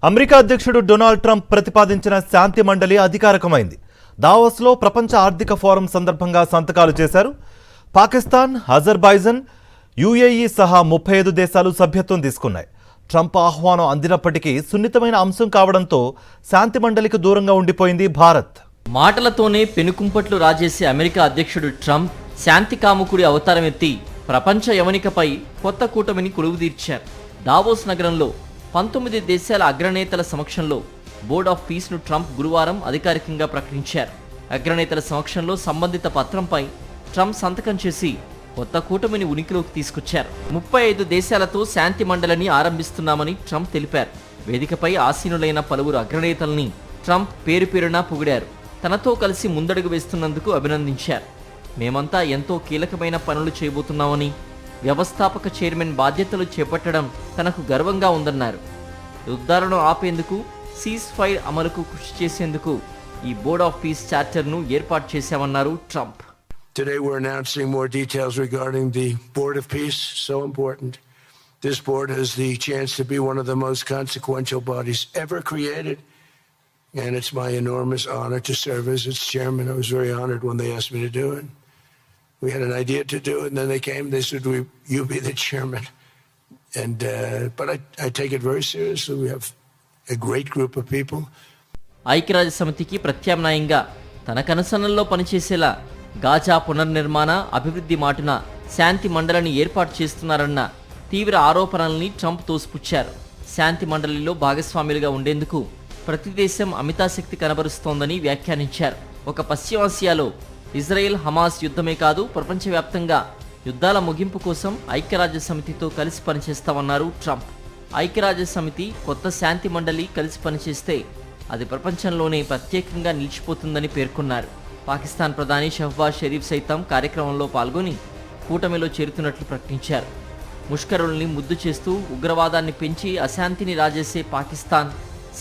America అధ్యక్షుడు Donald Trump ప్రతిపాదించిన శాంతి మండలి అధికారికమైంది. దావోస్లో ప్రపంచ ఆర్థిక ఫోరం సందర్భంగా సంతకాలు చేశారు. పాకిస్తాన్, అజర్బైజాన్, యుఏఈ సహా 35 దేశాలు సభ్యత్వం తీసుకున్నాయి. ట్రంప్ ఆహ్వానం అందినప్పటికీ సున్నితమైన అంశం కావడంతో శాంతి మండలికి దూరంగా ఉండిపోయింది భారత్. మాటలతోనే పెనుకుంపట్లు రాజేసే అమెరికా అధ్యక్షుడు ట్రంప్ శాంతి కాముకుడి అవతారం ఎత్తి ప్రపంచ యవనికపై కొత్త కూటమిని కొలువుదీర్చారు. దావోస్ నగరంలో 19 దేశాల అగ్రనేతల సమక్షంలో బోర్డ్ ఆఫ్ పీస్ను ట్రంప్ గురువారం అధికారికంగా ప్రకటించారు. అగ్రనేతల సమక్షంలో సంబంధిత పత్రంపై ట్రంప్ సంతకం చేసి కొత్త కూటమిని ఉనికిలోకి తీసుకొచ్చారు. 35 దేశాలతో శాంతి మండలిని ఆరంభిస్తున్నామని ట్రంప్ తెలిపారు. వేదికపై ఆసీనులైన పలువురు అగ్రనేతల్ని ట్రంప్ పేరు పేరునా పొగిడారు. తనతో కలిసి ముందడుగు వేస్తున్నందుకు అభినందించారు. మేమంతా ఎంతో కీలకమైన పనులు చేయబోతున్నామని, వ్యవస్థాపక చైర్మన్ బాధ్యతలు చేపట్టడం తనకు గర్వంగా ఉందన్నారు. యుద్ధాలను ఆపేందుకు, సీజ్ ఫైర్ అమలుకు కృషి చేసేందుకు ఈ బోర్డ్ ఆఫ్ పీస్ చార్టర్ను ఏర్పాటు చేశామన్నారు Trump. Today we're announcing more details regarding the Board of Peace, so important. This board has the chance to be one of the most consequential bodies ever created, and it's my enormous honor to serve as its chairman. I was very honored when they asked me to do it. We had an idea to do it, and then they came. They said, "You be the chairman." And but I take it very seriously. We have a great group of people. ఐక్యరాజ్య సమితికి ప్రత్యామ్నాయంగా తన కనసనల్లో పనిచేసేలా Gaza పునర్నిర్మాణ, అభివృద్ధి మాటున శాంతి మండలిని ఏర్పాటు చేస్తున్నారన్న తీవ్ర ఆరోపణల్ని ట్రంప్ తోసిపుచ్చారు. శాంతి మండలిలో భాగస్వాములుగా ఉండేందుకు ప్రతి దేశం అమితాశక్తి కనబరుస్తోందని వ్యాఖ్యానించారు. ఒక పశ్చిమాసియాలో ఇజ్రాయెల్ హమాస్ యుద్ధమే కాదు, ప్రపంచవ్యాప్తంగా యుద్ధాల ముగింపు కోసం ఐక్యరాజ్య సమితితో కలిసి పనిచేస్తామన్నారు ట్రంప్. ఐక్యరాజ్య సమితి, కొత్త శాంతి మండలి కలిసి పనిచేస్తే అది ప్రపంచంలోనే ప్రత్యేకంగా నిలిచిపోతుందని పేర్కొన్నారు. పాకిస్తాన్ ప్రధాని షహబాజ్ షరీఫ్ సైతం కార్యక్రమంలో పాల్గొని కూటమిలో చేరుతున్నట్లు ప్రకటించారు. ముష్కరుల్ని ముద్దు చేస్తూ ఉగ్రవాదాన్ని పెంచి అశాంతిని రాజేసే పాకిస్తాన్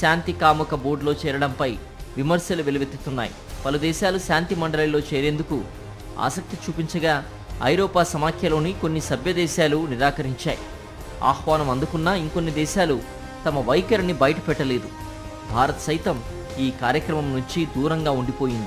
శాంతి కాముక బోర్డులో చేరడంపై విమర్శలు వెలువెత్తుతున్నాయి. పలు దేశాలు శాంతి మండలిలో చేరేందుకు ఆసక్తి చూపించగా ఐరోపా సమాఖ్యలోని కొన్ని సభ్య దేశాలు నిరాకరించాయి. ఆహ్వానం అందుకున్న ఇంకొన్ని దేశాలు తమ వైఖరిని బయటపెట్టలేదు. భారత్ సైతం ఈ కార్యక్రమం నుంచి దూరంగా ఉండిపోయింది.